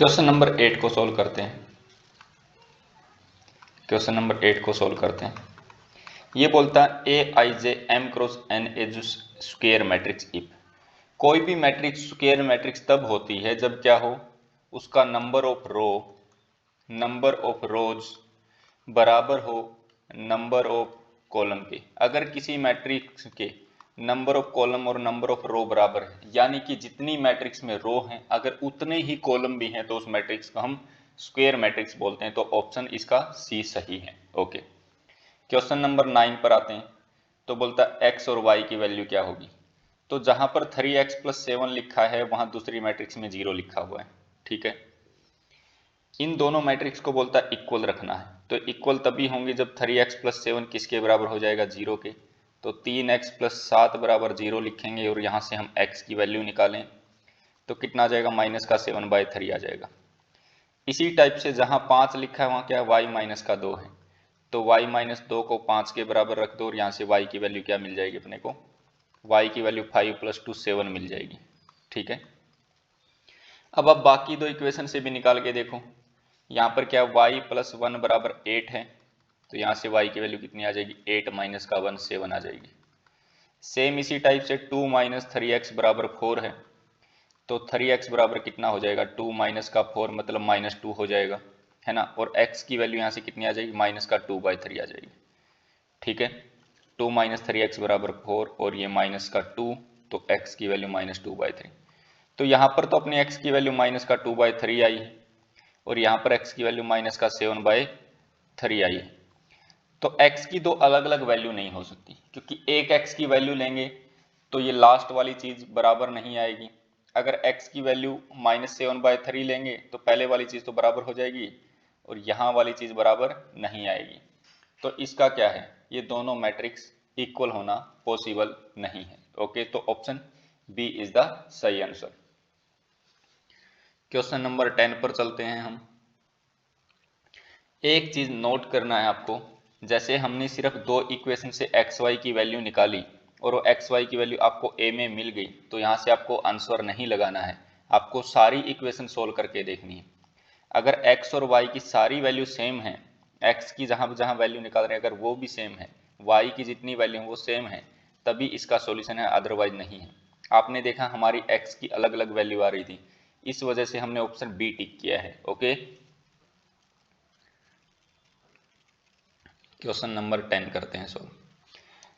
Question number 8 को solve करते हैं। क्वेश्चन नंबर 8 को सॉल्व करते हैं। ये बोलता है a i j m cross n is square matrix if. कोई भी मैट्रिक्स स्क्वायर मैट्रिक्स तब होती है जब क्या हो, उसका नंबर ऑफ रोज बराबर हो नंबर ऑफ कॉलम के। अगर किसी मैट्रिक्स के नंबर ऑफ कॉलम और नंबर ऑफ रो बराबर है, यानी कि जितनी मैट्रिक्स में रो हैं अगर उतने ही कॉलम भी हैं तो उस मैट्रिक्स को हम स्क्वायर मैट्रिक्स बोलते हैं। तो ऑप्शन इसका सी सही है। ओके, क्वेश्चन नंबर 9 पर आते हैं। तो बोलता है एक्स और वाई की वैल्यू क्या होगी। तो जहां पर 3x+7 लिखा है वहां दूसरी मैट्रिक्स में 0 लिखा हुआ है। ठीक है, इन दोनों मैट्रिक्स को बोलता है इक्वल रखना है। तो इक्वल तभी होंगे जब 3x+7 किसके बराबर हो जाएगा, 0 के। तो 3x+7 बराबर 0 लिखेंगे और यहाँ से हम x की वैल्यू निकालें तो कितना आ जाएगा, -7/3 आ जाएगा। इसी टाइप से जहाँ 5 लिखा है वहाँ क्या है, y-2 है। तो y-2 को 5 के बराबर रख दो और यहाँ से y की वैल्यू क्या मिल जाएगी अपने को, y की वैल्यू 5 + 2 7 मिल जाएगी। ठीक है, अब आप बाकी दो इक्वेशन से भी निकाल के देखो। यहाँ पर क्या y+1 बराबर 8 है, तो यहाँ से y की वैल्यू कितनी आ जाएगी, 8 - 1 7 आ जाएगी। सेम इसी टाइप से 2 - 3x बराबर 4 है, तो 3x बराबर कितना हो जाएगा, 2 - 4 मतलब -2 हो जाएगा, है ना। और x की वैल्यू यहाँ से कितनी आ जाएगी, -2/3 आ जाएगी। ठीक है, 2 - 3x बराबर 4 और ये -2, तो x की वैल्यू -2/3। तो यहाँ पर तो अपने x की वैल्यू -2/3 आई है और यहाँ पर x की वैल्यू -7/3 आई है। तो x की दो अलग अलग वैल्यू नहीं हो सकती, क्योंकि एक x की वैल्यू लेंगे तो ये लास्ट वाली चीज बराबर नहीं आएगी। अगर x की वैल्यू -7/3 लेंगे तो पहले वाली चीज तो बराबर हो जाएगी और यहाँ वाली चीज बराबर नहीं आएगी। तो इसका क्या है, ये दोनों मैट्रिक्स इक्वल होना पॉसिबल नहीं है। ओके, तो ऑप्शन बी इज द सही आंसर। क्वेश्चन नंबर 10 पर चलते हैं हम। एक चीज नोट करना है आपको, जैसे हमने सिर्फ दो इक्वेशन से एक्स वाई की वैल्यू निकाली और वो एक्स वाई की वैल्यू आपको ए में मिल गई, तो यहाँ से आपको आंसर नहीं लगाना है, आपको सारी इक्वेशन सोल्व करके देखनी है। अगर एक्स और वाई की सारी वैल्यू सेम है, एक्स की जहां जहां वैल्यू निकाल रहे हैं अगर वो भी सेम है, वाई की जितनी वैल्यू है वो सेम है, तभी इसका सॉल्यूशन है, अदरवाइज नहीं है। आपने देखा हमारी एक्स की अलग अलग वैल्यू आ रही थी, इस वजह से हमने ऑप्शन बी टिक किया है। ओके, क्वेश्चन नंबर 10 करते हैं solve.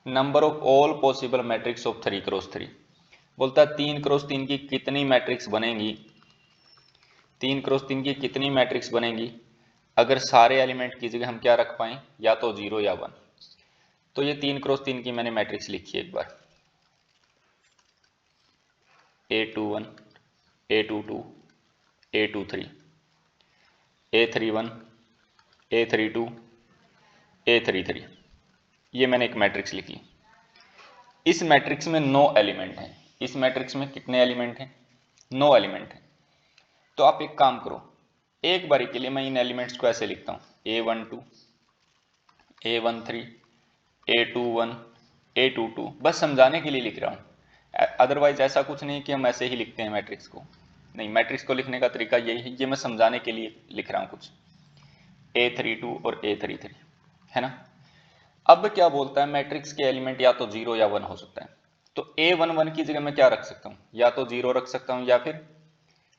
Number of all possible matrix of 3x3। बोलता है 3x3 की कितनी मैट्रिक्स बनेंगी, 3x3 की कितनी मैट्रिक्स बनेंगी अगर सारे एलिमेंट की जगह हम क्या रख पाए, या तो 0 या 1। तो ये 3x3 की मैंने मैट्रिक्स लिखी है एक बार, A21 A22 A23 A31 A32 A33, ये मैंने एक मैट्रिक्स लिखी। इस मैट्रिक्स में 9 एलिमेंट हैं। इस मैट्रिक्स में कितने एलिमेंट हैं, 9 एलिमेंट हैं। तो आप एक काम करो, एक बारी के लिए मैं इन एलिमेंट्स को ऐसे लिखता हूं, A12 A13 A21 A22, बस समझाने के लिए लिख रहा हूं। अदरवाइज ऐसा कुछ नहीं कि हम ऐसे ही लिखते हैं मैट्रिक्स को, नहीं, मैट्रिक्स को लिखने का तरीका यही है, ये मैं समझाने के लिए लिख रहा हूं कुछ। A32 और A33, है ना। अब क्या बोलता है, मैट्रिक्स के एलिमेंट या तो 0 या 1 हो सकता है। तो A11 की जगह मैं क्या रख सकता हूं, या तो 0 रख सकता हूं या फिर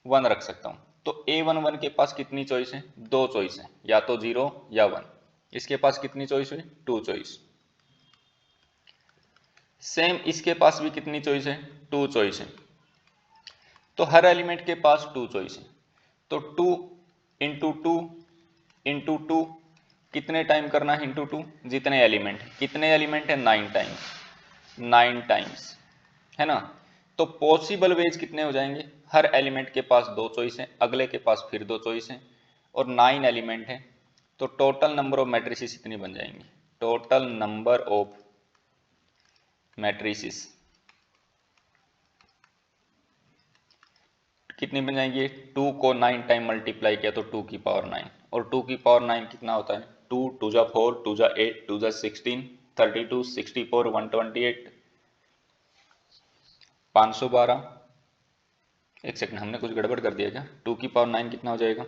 1 रख सकता हूं। तो A11 के पास कितनी चॉइस है, 2 चॉइस है, या तो 0 या 1। इसके पास कितनी चॉइस हुई, 2 चॉइस। सेम इसके पास भी कितनी चॉइस है, 2 चॉइस है। तो हर एलिमेंट के पास 2 चॉइस है। तो 2 इंटू 2 इंटू 2 कितने टाइम करना है, इंटू 2 जितने एलिमेंट, कितने एलिमेंट है, 9 टाइम्स, 9 टाइम्स, है ना। तो पॉसिबल वेज कितने हो जाएंगे, हर एलिमेंट के पास 2 चॉइस है, अगले के पास फिर 2 चॉइस है और 9 एलिमेंट है। तो टोटल नंबर ऑफ मैट्रिसेस इतनी बन जाएंगी, टोटल नंबर ऑफ मैट्रिसेस कितनी बन जाएंगी, 2 को 9 टाइम मल्टीप्लाई किया तो 2 की पावर 9, और 2 की पावर 9 कितना होता है, 2 2 जा 4 2 जा 8 2 जा 16 32 64 128 512 एक सेकंड, हमने कुछ गड़बड़ कर दिया क्या? 2 की पावर 9 कितना हो जाएगा?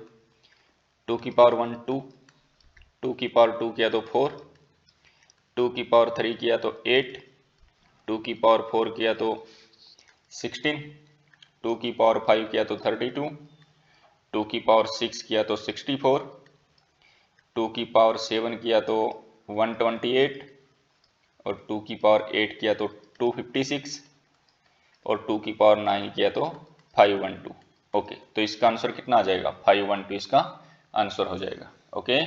2 की पावर 1 2, 2 की पावर 2 किया तो 4, 2 की पावर 3 किया तो 8, 2 की पावर 4 किया तो 16, 2 की पावर 5 किया तो 32, 2 की पावर 6 किया तो 64, 2 की पावर 7 किया तो 128, और 2 की पावर 8 किया तो 256, और 2 की पावर 9 किया तो 512। ओके, तो इसका आंसर कितना आ जाएगा? 512 इसका आंसर हो जाएगा। ओके।